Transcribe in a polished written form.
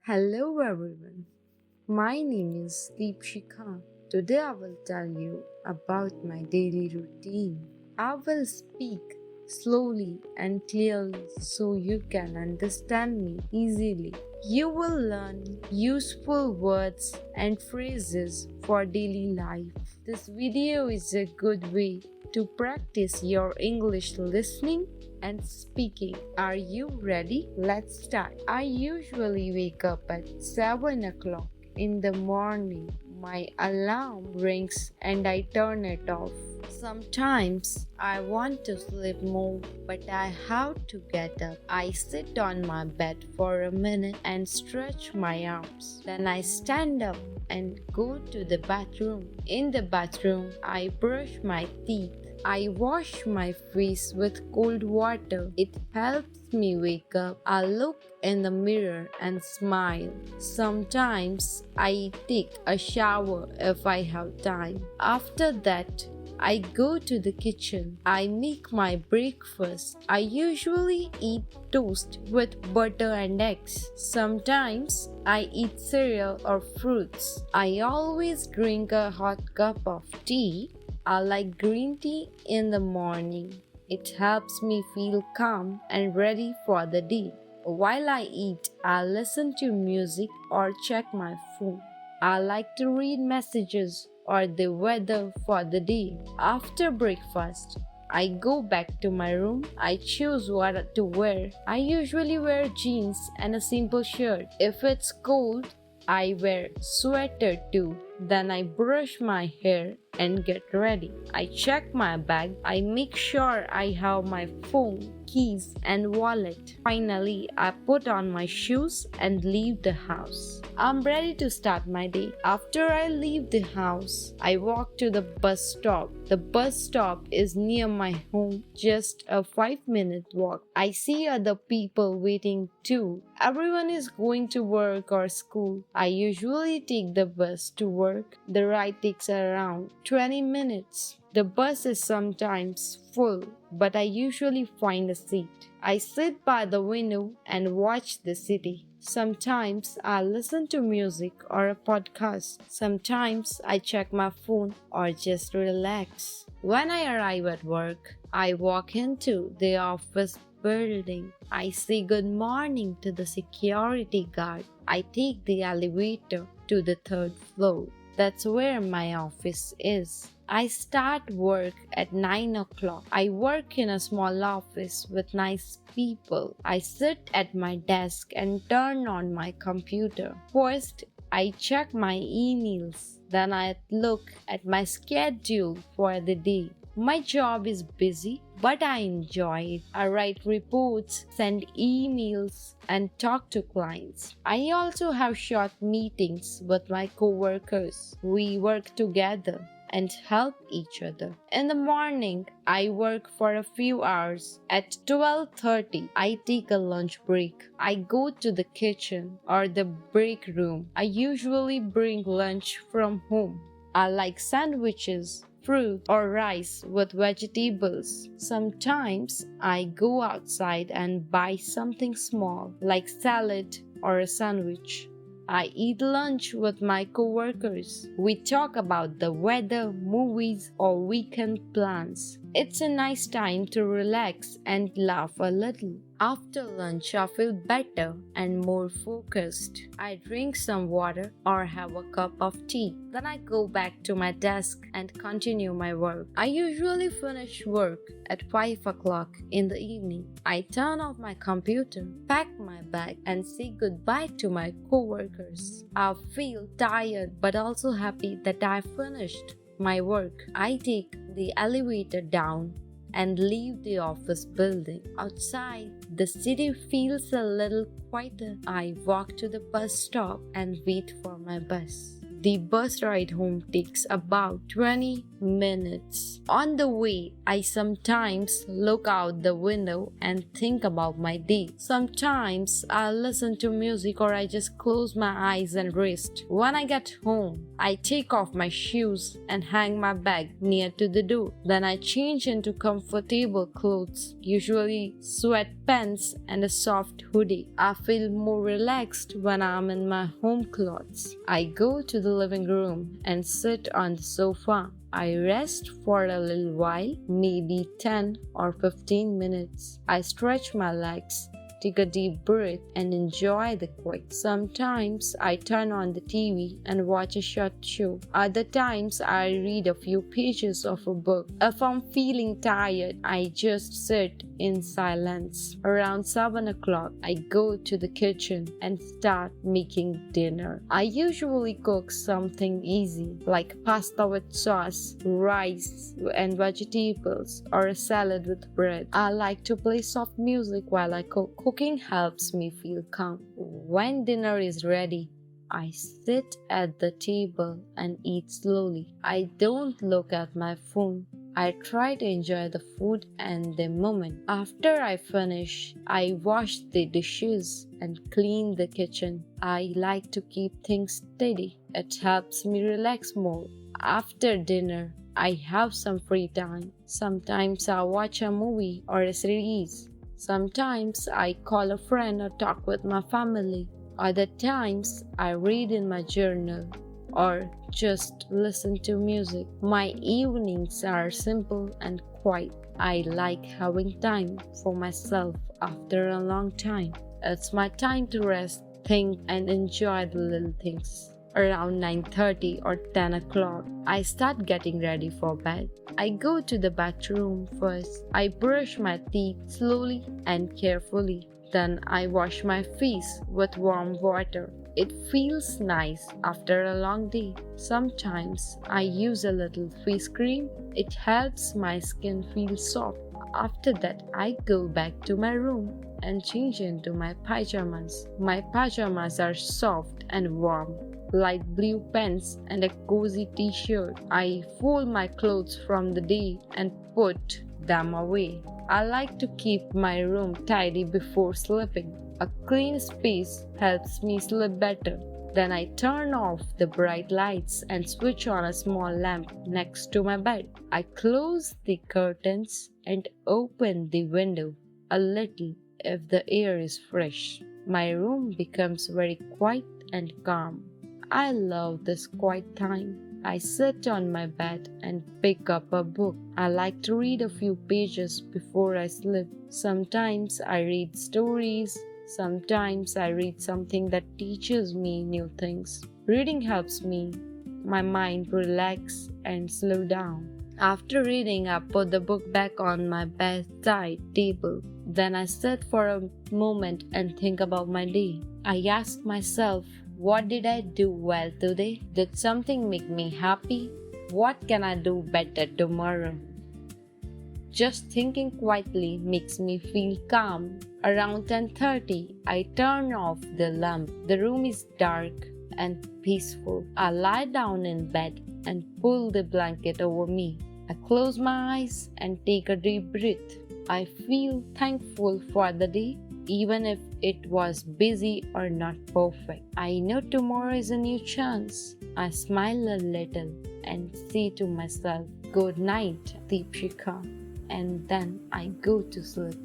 Hello everyone. My name is Deepshikha. Today I will tell you about my daily routine. I will speak slowly and clearly so you can understand me easily. You will learn useful words and phrases for daily life. This video is a good way to practice your English listening and speaking. Are you ready? Let's start. I usually wake up at 7 o'clock in the morning. My alarm rings and I turn it off. Sometimes I want to sleep more, but I have to get up. I sit on my bed for a minute and stretch my arms. Then I stand up and go to the bathroom. In the bathroom, I brush my teeth. I wash my face with cold water. It helps me wake up. I look in the mirror and smile. Sometimes I take a shower if I have time. After that, I go to the kitchen. I make my breakfast. I usually eat toast with butter and eggs. Sometimes I eat cereal or fruits. I always drink a hot cup of tea. I like green tea in the morning. It helps me feel calm and ready for the day. While I eat, I listen to music or check my phone. I like to read messages or the weather for the day. After breakfast, I go back to my room. I choose what to wear. I usually wear jeans and a simple shirt. If it's cold, I wear sweater too. Then I brush my hair and get ready. I check my bag. I make sure I have my phone, keys, and wallet. Finally, I put on my shoes and leave the house. I'm ready to start my day. After I leave the house, I walk to the bus stop. The bus stop is near my home, just a 5-minute walk. I see other people waiting too. Everyone is going to work or school. I usually take the bus to work. The ride takes around 20 minutes. The bus is sometimes full, but I usually find a seat. I sit by the window and watch the city. Sometimes I listen to music or a podcast. Sometimes I check my phone or just relax. When I arrive at work, I walk into the office building. I say good morning to the security guard. I take the elevator to the third floor. That's where my office is. I start work at 9 o'clock. I work in a small office with nice people. I sit at my desk and turn on my computer. First, I check my emails. Then I look at my schedule for the day. My job is busy, but I enjoy it. I write reports, send emails, and talk to clients. I also have short meetings with my coworkers. We work together and help each other. In the morning, I work for a few hours. At 12:30, I take a lunch break. I go to the kitchen or the break room. I usually bring lunch from home. I like sandwiches, fruit, or rice with vegetables. Sometimes I go outside and buy something small like salad or a sandwich. I eat lunch with my coworkers. We talk about the weather, movies, or weekend plans. It's a nice time to relax and laugh a little. After lunch, I feel better and more focused. I drink some water or have a cup of tea. Then I go back to my desk and continue my work. I usually finish work at 5 o'clock in the evening. I turn off my computer, pack my bag, and say goodbye to my coworkers. I feel tired but also happy that I finished my work. I take the elevator down and leave the office building. Outside, the city feels a little quieter. I walk to the bus stop and wait for my bus. The bus ride home takes about 20 minutes. On the way, I sometimes look out the window and think about my day. Sometimes I listen to music or I just close my eyes and rest. When I get home, I take off my shoes and hang my bag near to the door. Then I change into comfortable clothes, usually sweatpants and a soft hoodie. I feel more relaxed when I'm in my home clothes. I go to the living room and sit on the sofa. I rest for a little while, maybe 10 or 15 minutes. I stretch my legs, take a deep breath, and enjoy the quiet. Sometimes I turn on the TV and watch a short show. Other times I read a few pages of a book. If I'm feeling tired, I just sit in silence. Around 7 o'clock, I go to the kitchen and start making dinner. I usually cook something easy like pasta with sauce, rice and vegetables, or a salad with bread. I like to play soft music while I cook. Cooking helps me feel calm. When dinner is ready, I sit at the table and eat slowly. I don't look at my phone. I try to enjoy the food and the moment. After I finish, I wash the dishes and clean the kitchen. I like to keep things steady. It helps me relax more. After dinner, I have some free time. Sometimes I watch a movie or a series. Sometimes I call a friend or talk with my family. Other times I read in my journal or just listen to music. My evenings are simple and quiet. I like having time for myself after a long time. It's my time to rest, think, and enjoy the little things. Around 9:30 or 10 o'clock, I start getting ready for bed. I go to the bathroom first. I brush my teeth slowly and carefully. Then I wash my face with warm water. It feels nice after a long day. Sometimes I use a little face cream. It helps my skin feel soft. After that, I go back to my room and change into my pajamas. My pajamas are soft and warm. Light blue pants and a cozy t-shirt. I fold my clothes from the day and put them away. I like to keep my room tidy before sleeping. A clean space helps me sleep better. Then I turn off the bright lights and switch on a small lamp next to my bed. I close the curtains and open the window a little if the air is fresh. My room becomes very quiet and calm. I love this quiet time. I sit on my bed and pick up a book. I like to read a few pages before I sleep. Sometimes I read stories. Sometimes I read something that teaches me new things. Reading helps my mind relax and slow down. After reading, I put the book back on my bedside table. Then I sit for a moment and think about my day. I ask myself, what did I do well today? Did something make me happy? What can I do better tomorrow? Just thinking quietly makes me feel calm. Around 10:30, I turn off the lamp. The room is dark and peaceful. I lie down in bed and pull the blanket over me. I close my eyes and take a deep breath. I feel thankful for the day, even if it was busy or not perfect. I know tomorrow is a new chance. I smile a little and say to myself, "Good night, Deepshikha," and then I go to sleep.